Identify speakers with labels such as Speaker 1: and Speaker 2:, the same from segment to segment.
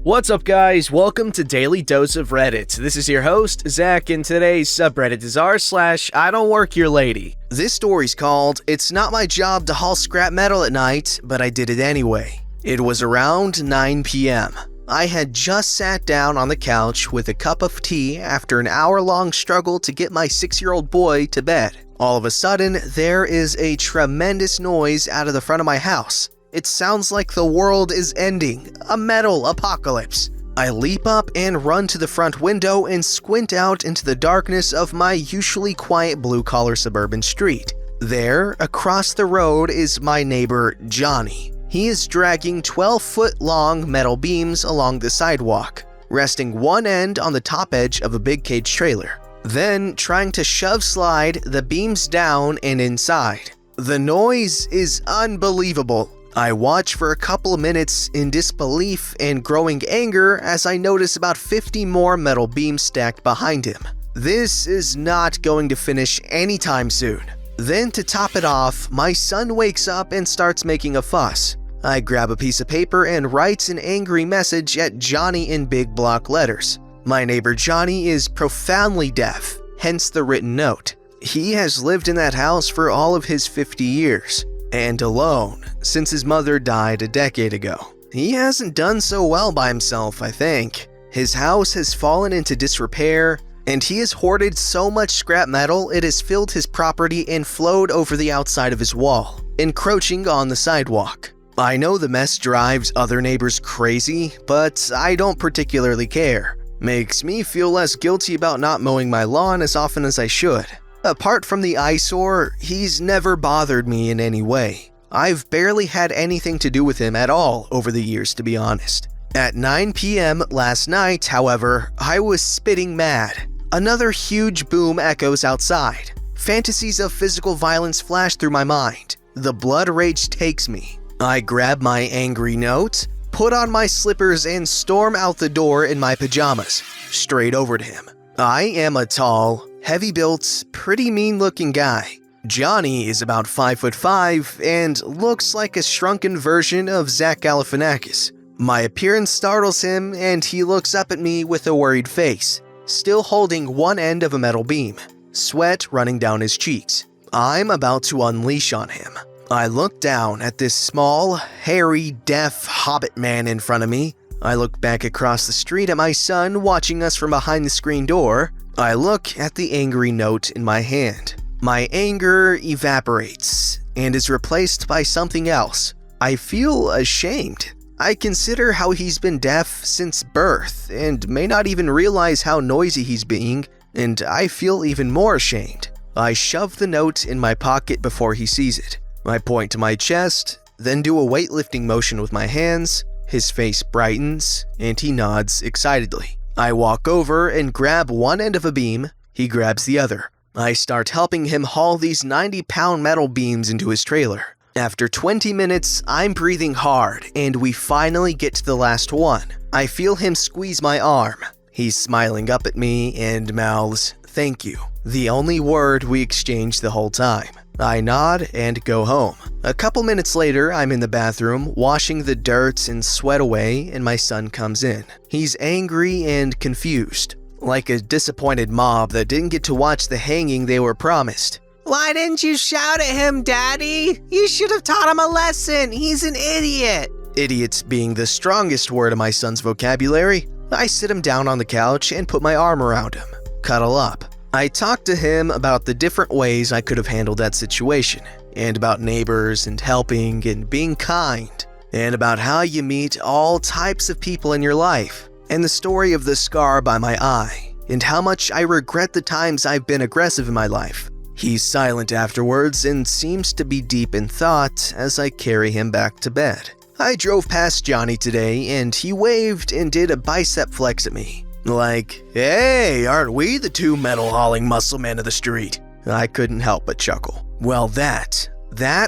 Speaker 1: What's up, guys? Welcome to Daily Dose of Reddit. This is your host, Zach, and today's subreddit is r/IDontWorkHereLady. This story's called, "It's not my job to haul scrap metal at night, but I did it anyway." It was around 9 p.m. I had just sat down on the couch with a cup of tea after an hour-long struggle to get my 6-year-old boy to bed. All of a sudden, there is a tremendous noise out of the front of my house. It sounds like the world is ending, a metal apocalypse. I leap up and run to the front window and squint out into the darkness of my usually quiet blue-collar suburban street. There, across the road, is my neighbor, Johnny. He is dragging 12-foot-long metal beams along the sidewalk, resting one end on the top edge of a big cage trailer, then trying to shove slide the beams down and inside. The noise is unbelievable. I watch for a couple of minutes in disbelief and growing anger as I notice about 50 more metal beams stacked behind him. This is not going to finish anytime soon. Then to top it off, my son wakes up and starts making a fuss. I grab a piece of paper and write an angry message at Johnny in big block letters. My neighbor Johnny is profoundly deaf, hence the written note. He has lived in that house for all of his 50 years. And alone, since his mother died a decade ago. He hasn't done so well by himself, I think. His house has fallen into disrepair, and he has hoarded so much scrap metal it has filled his property and flowed over the outside of his wall, encroaching on the sidewalk. I know the mess drives other neighbors crazy, but I don't particularly care. Makes me feel less guilty about not mowing my lawn as often as I should. Apart from the eyesore, he's never bothered me in any way. I've barely had anything to do with him at all over the years, to be honest. At 9 p.m. last night, however, I was spitting mad. Another huge boom echoes outside. Fantasies of physical violence flash through my mind. The blood rage takes me. I grab my angry note, put on my slippers, and storm out the door in my pajamas, straight over to him. I am a tall, heavy-built, pretty mean-looking guy. Johnny is about 5'5" and looks like a shrunken version of Zach Galifianakis. My appearance startles him, and he looks up at me with a worried face, still holding one end of a metal beam, sweat running down his cheeks. I'm about to unleash on him. I look down at this small, hairy, deaf hobbit man in front of me. I look back across the street at my son watching us from behind the screen door. I look at the angry note in my hand. My anger evaporates and is replaced by something else. I feel ashamed. I consider how he's been deaf since birth and may not even realize how noisy he's being, and I feel even more ashamed. I shove the note in my pocket before he sees it. I point to my chest, then do a weightlifting motion with my hands. His face brightens, and he nods excitedly. I walk over and grab one end of a beam. He grabs the other. I start helping him haul these 90-pound metal beams into his trailer. After 20 minutes, I'm breathing hard, and we finally get to the last one. I feel him squeeze my arm. He's smiling up at me and mouths, "Thank you," the only word we exchanged the whole time. I nod and go home. A couple minutes later, I'm in the bathroom, washing the dirt and sweat away, and my son comes in. He's angry and confused, like a disappointed mob that didn't get to watch the hanging they were promised. "Why didn't you shout at him, Daddy? You should have taught him a lesson. He's an idiot." Idiots being the strongest word of my son's vocabulary. I sit him down on the couch and put my arm around him. Cuddle up. I talked to him about the different ways I could have handled that situation, and about neighbors and helping and being kind, and about how you meet all types of people in your life, and the story of the scar by my eye, and how much I regret the times I've been aggressive in my life. He's silent afterwards and seems to be deep in thought as I carry him back to bed. I drove past Johnny today, and he waved and did a bicep flex at me. Like, "Hey, aren't we the two metal-hauling muscle men of the street?" I couldn't help but chuckle. Well, that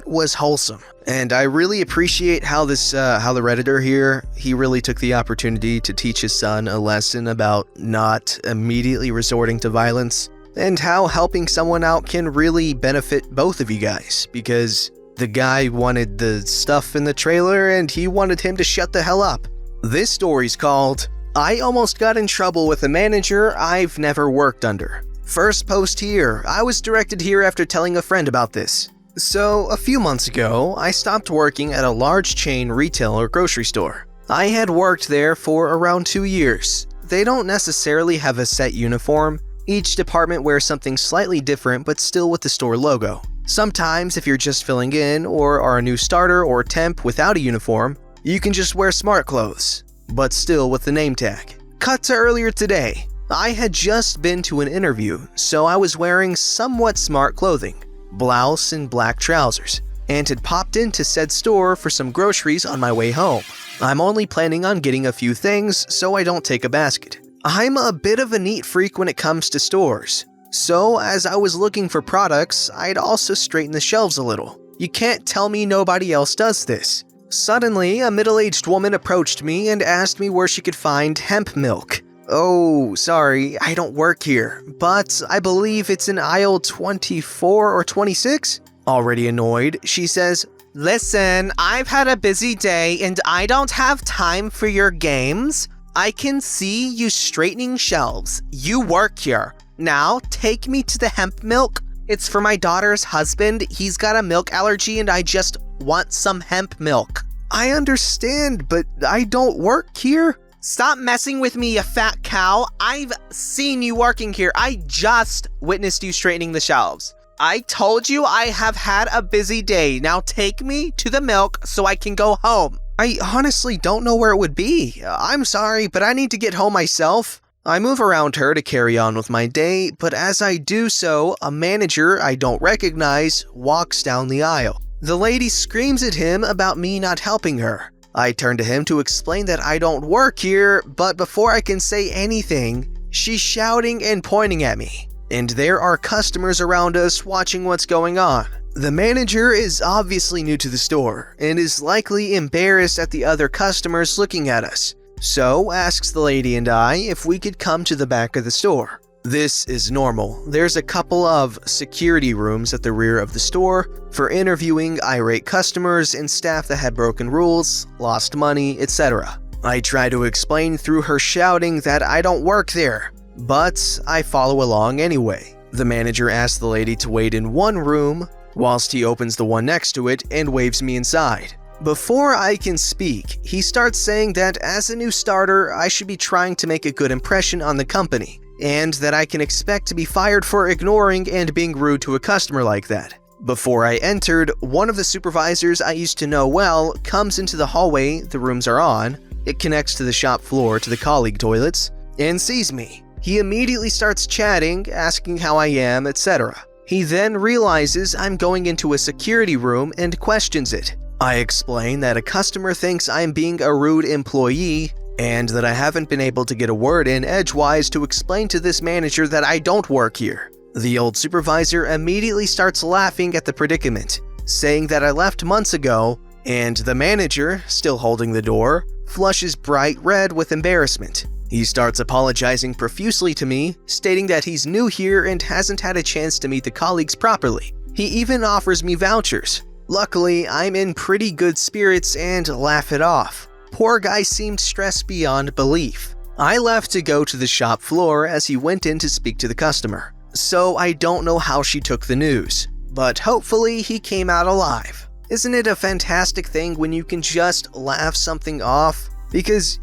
Speaker 1: was wholesome. And I really appreciate how the Redditor here, he really took the opportunity to teach his son a lesson about not immediately resorting to violence, and how helping someone out can really benefit both of you guys, because the guy wanted the stuff in the trailer and he wanted him to shut the hell up. This story's called, I Almost Got in Trouble with a Manager I've Never Worked Under. First post here. I was directed here after telling a friend about this. So, a few months ago, I stopped working at a large chain retail or grocery store. I had worked there for around 2 years. They don't necessarily have a set uniform. Each department wears something slightly different but still with the store logo. Sometimes, if you're just filling in or are a new starter or temp without a uniform, you can just wear smart clothes, but still with the name tag. Cut to earlier today. I had just been to an interview, so I was wearing somewhat smart clothing, blouse and black trousers, and had popped into said store for some groceries on my way home. I'm only planning on getting a few things, so I don't take a basket. I'm a bit of a neat freak when it comes to stores, so as I was looking for products, I'd also straighten the shelves a little. You can't tell me nobody else does this. Suddenly, a middle-aged woman approached me and asked me where she could find hemp milk. Oh, sorry, I don't work here, but I believe it's in aisle 24 or 26? Already annoyed, she says, "Listen, I've had a busy day and I don't have time for your games. I can see you straightening shelves. You work here. Now, take me to the hemp milk. It's for my daughter's husband. He's got a milk allergy and I just want some hemp milk." I understand, but I don't work here. Stop messing with me, you fat cow. I've seen you working here. I just witnessed you straightening the shelves. I told you I have had a busy day. Now take me to the milk so I can go home. I honestly don't know where it would be. I'm sorry, but I need to get home myself. I move around her to carry on with my day, but as I do so, a manager I don't recognize walks down the aisle. The lady screams at him about me not helping her. I turn to him to explain that I don't work here, but before I can say anything, she's shouting and pointing at me. And there are customers around us watching what's going on. The manager is obviously new to the store and is likely embarrassed at the other customers looking at us. So asks the lady and I if we could come to the back of the store. This is normal. There's a couple of security rooms at the rear of the store for interviewing irate customers and staff that had broken rules, lost money, etc. I try to explain through her shouting that I don't work there, but I follow along anyway. The manager asks the lady to wait in one room whilst he opens the one next to it and waves me inside. Before I can speak, he starts saying that as a new starter, I should be trying to make a good impression on the company, and that I can expect to be fired for ignoring and being rude to a customer like that. Before I entered, one of the supervisors I used to know well comes into the hallway the rooms are on. It connects to the shop floor to the colleague toilets, and sees me. He immediately starts chatting, asking how I am, etc. He then realizes I'm going into a security room and questions it. I explain that a customer thinks I'm being a rude employee and that I haven't been able to get a word in edgewise to explain to this manager that I don't work here. The old supervisor immediately starts laughing at the predicament, saying that I left months ago, and the manager, still holding the door, flushes bright red with embarrassment. He starts apologizing profusely to me, stating that he's new here and hasn't had a chance to meet the colleagues properly. He even offers me vouchers. Luckily, I'm in pretty good spirits and laugh it off. Poor guy seemed stressed beyond belief. I left to go to the shop floor as he went in to speak to the customer. So I don't know how she took the news, but hopefully he came out alive. Isn't it a fantastic thing when you can just laugh something off? Because,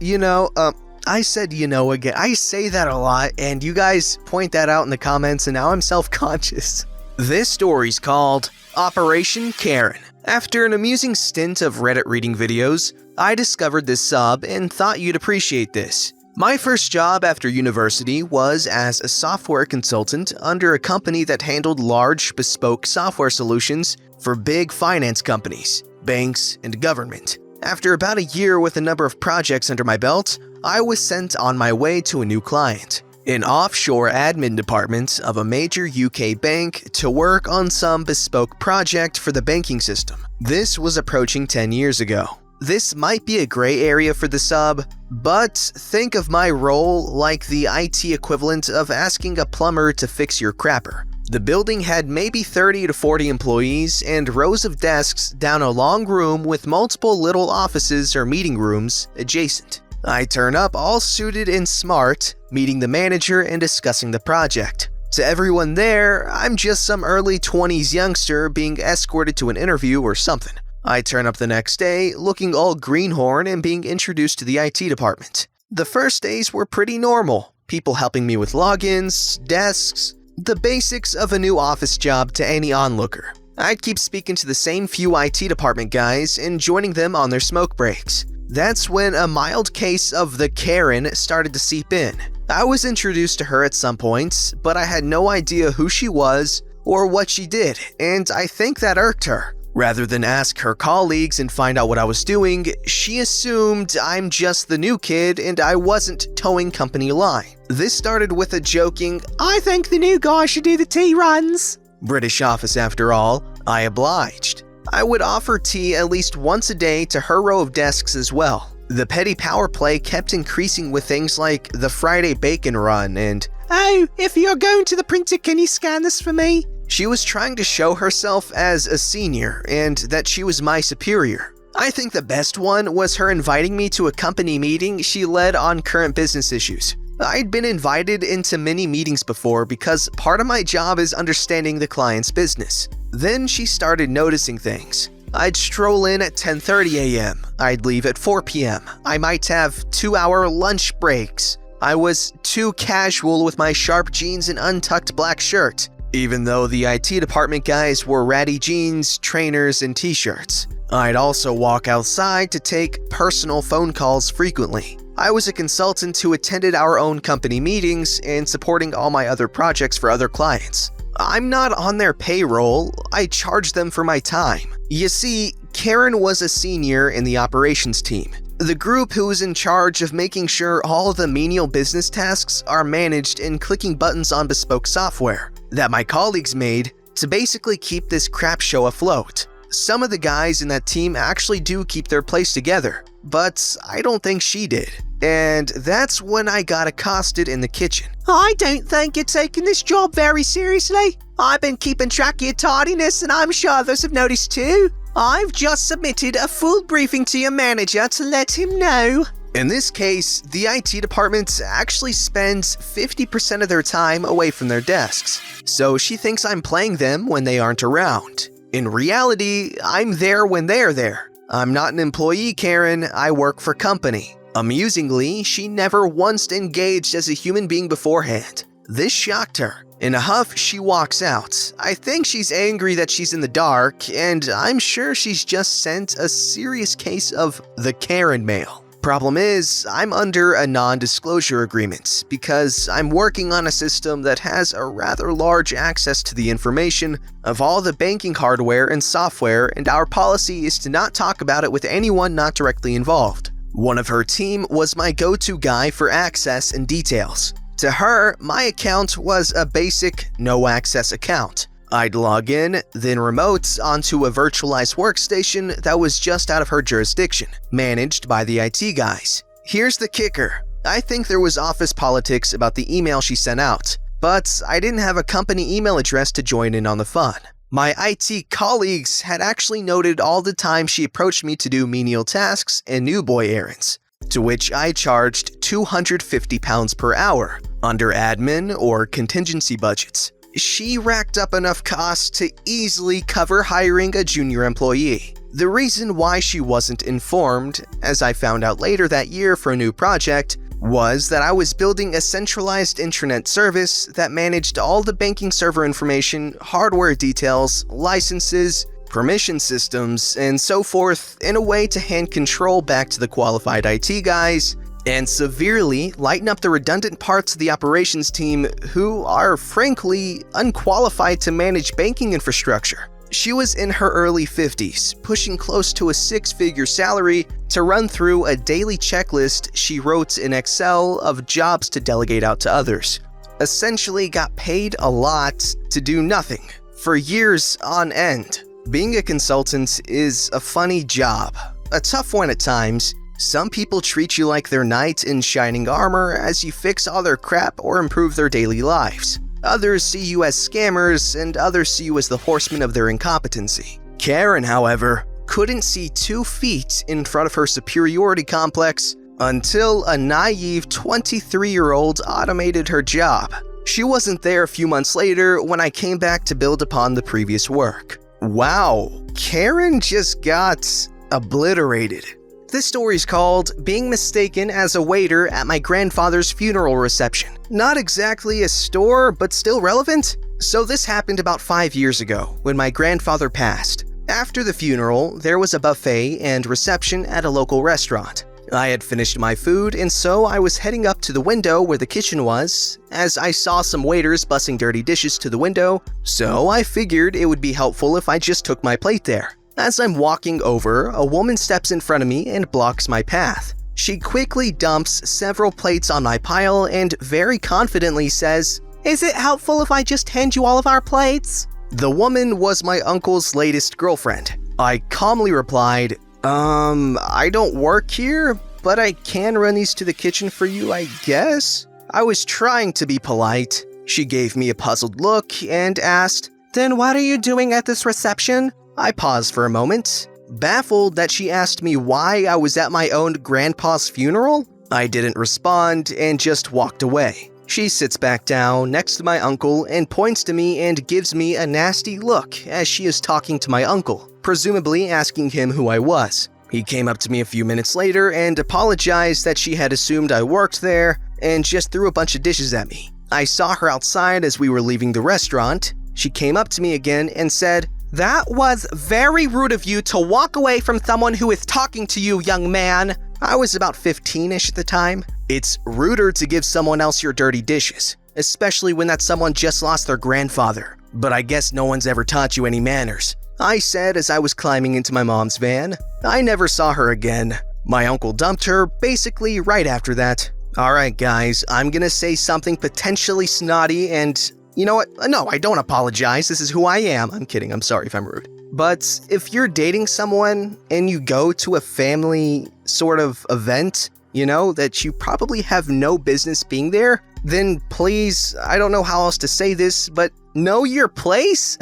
Speaker 1: I said again. I say that a lot, and you guys point that out in the comments, and now I'm self-conscious. This story's called Operation Karen. After an amusing stint of Reddit reading videos, I discovered this sub and thought you'd appreciate this. My first job after university was as a software consultant under a company that handled large, bespoke software solutions for big finance companies, banks, and government. After about a year with a number of projects under my belt, I was sent on my way to a new client, an offshore admin department of a major UK bank, to work on some bespoke project for the banking system. This was approaching 10 years ago. This might be a gray area for the sub, but think of my role like the IT equivalent of asking a plumber to fix your crapper. The building had maybe 30 to 40 employees and rows of desks down a long room with multiple little offices or meeting rooms adjacent. I turn up all suited and smart, meeting the manager and discussing the project. To everyone there, I'm just some early 20s youngster being escorted to an interview or something. I turn up the next day, looking all greenhorn and being introduced to the IT department. The first days were pretty normal, people helping me with logins, desks, the basics of a new office job to any onlooker. I'd keep speaking to the same few IT department guys and joining them on their smoke breaks. That's when a mild case of the Karen started to seep in. I was introduced to her at some points, but I had no idea who she was or what she did, and I think that irked her. Rather than ask her colleagues and find out what I was doing, she assumed I'm just the new kid and I wasn't towing company line. This started with a joking, "I think the new guy should do the tea runs." British office after all. I obliged. I would offer tea at least once a day to her row of desks as well. The petty power play kept increasing with things like the Friday bacon run and, "Oh, if you're going to the printer, can you scan this for me?" She was trying to show herself as a senior and that she was my superior. I think the best one was her inviting me to a company meeting she led on current business issues. I'd been invited into many meetings before because part of my job is understanding the client's business. Then she started noticing things. I'd stroll in at 10:30 a.m. I'd leave at 4 p.m. I might have 2-hour lunch breaks. I was too casual with my sharp jeans and untucked black shirt, even though the IT department guys wore ratty jeans, trainers, and t-shirts. I'd also walk outside to take personal phone calls frequently. I was a consultant who attended our own company meetings and supporting all my other projects for other clients. I'm not on their payroll, I charge them for my time. You see, Karen was a senior in the operations team, the group who is in charge of making sure all of the menial business tasks are managed and clicking buttons on bespoke software that my colleagues made to basically keep this crap show afloat. Some of the guys in that team actually do keep their place together, but I don't think she did. And that's when I got accosted in the kitchen. "I don't think you're taking this job very seriously. I've been keeping track of your tardiness and I'm sure others have noticed too. I've just submitted a full briefing to your manager to let him know." In this case, the IT department actually spends 50% of their time away from their desks, so she thinks I'm playing them when they aren't around. In reality, I'm there when they're there. I'm not an employee, Karen, I work for company. Amusingly, she never once engaged as a human being beforehand. This shocked her. In a huff, she walks out. I think she's angry that she's in the dark, and I'm sure she's just sent a serious case of the Karen mail. Problem is, I'm under a non-disclosure agreement because I'm working on a system that has a rather large access to the information of all the banking hardware and software, and our policy is to not talk about it with anyone not directly involved. One of her team was my go-to guy for access and details. To her, my account was a basic no-access account. I'd log in, then remote onto a virtualized workstation that was just out of her jurisdiction, managed by the IT guys. Here's the kicker. I think there was office politics about the email she sent out, but I didn't have a company email address to join in on the fun. My IT colleagues had actually noted all the time she approached me to do menial tasks and new boy errands, to which I charged £250 per hour, under admin or contingency budgets. She racked up enough costs to easily cover hiring a junior employee. The reason why she wasn't informed, as I found out later that year for a new project, was that I was building a centralized intranet service that managed all the banking server information, hardware details, licenses, permission systems, and so forth in a way to hand control back to the qualified IT guys and severely lighten up the redundant parts of the operations team who are frankly unqualified to manage banking infrastructure. She was in her early 50s, pushing close to a 6-figure salary to run through a daily checklist she wrote in Excel of jobs to delegate out to others. Essentially got paid a lot to do nothing, for years on end. Being a consultant is a funny job, a tough one at times. Some people treat you like their knight in shining armor as you fix all their crap or improve their daily lives. Others see you as scammers, and others see you as the horsemen of their incompetency. Karen, however, couldn't see 2 feet in front of her superiority complex Until a naive 23-year-old automated her job. She wasn't there a few months later when I came back to build upon the previous work. Wow, Karen just got obliterated. This story's called Being Mistaken as a Waiter at My Grandfather's Funeral Reception. Not exactly a store, but still relevant. So this happened about 5 years ago when my grandfather passed. After the funeral, there was a buffet and reception at a local restaurant. I had finished my food, and so I was heading up to the window where the kitchen was, as I saw some waiters bussing dirty dishes to the window, so I figured it would be helpful if I just took my plate there. As I'm walking over, a woman steps in front of me and blocks my path. She quickly dumps several plates on my pile and very confidently says, "Is it helpful if I just hand you all of our plates?" The woman was my uncle's latest girlfriend. I calmly replied, I don't work here, but I can run these to the kitchen for you, I guess." I was trying to be polite. She gave me a puzzled look and asked, "Then what are you doing at this reception?" I paused for a moment, baffled that she asked me why I was at my own grandpa's funeral. I didn't respond and just walked away. She sits back down next to my uncle and points to me and gives me a nasty look as she is talking to my uncle, presumably asking him who I was. He came up to me a few minutes later and apologized that she had assumed I worked there and just threw a bunch of dishes at me. I saw her outside as we were leaving the restaurant. She came up to me again and said, "That was very rude of you to walk away from someone who is talking to you, young man." I was about 15-ish at the time. It's ruder to give someone else your dirty dishes, especially when that someone just lost their grandfather. But I guess no one's ever taught you any manners, I said as I was climbing into my mom's van. I never saw her again. My uncle dumped her basically right after that. Alright guys, I'm gonna say something potentially snotty and you know what? No, I don't apologize. This is who I am. I'm kidding. I'm sorry if I'm rude. But if you're dating someone and you go to a family sort of event, you know, that you probably have no business being there, then please, I don't know how else to say this, but know your place.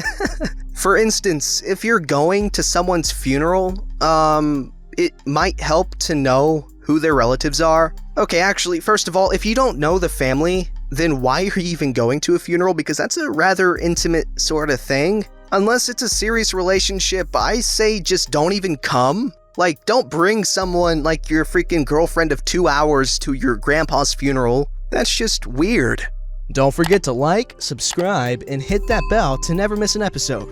Speaker 1: For instance, if you're going to someone's funeral, it might help to know who their relatives are. Okay, actually, first of all, if you don't know the family, then why are you even going to a funeral? Because that's a rather intimate sort of thing. Unless it's a serious relationship, I say just don't even come. Like, don't bring someone like your freaking girlfriend of 2 hours to your grandpa's funeral. That's just weird. Don't forget to like, subscribe, and hit that bell to never miss an episode.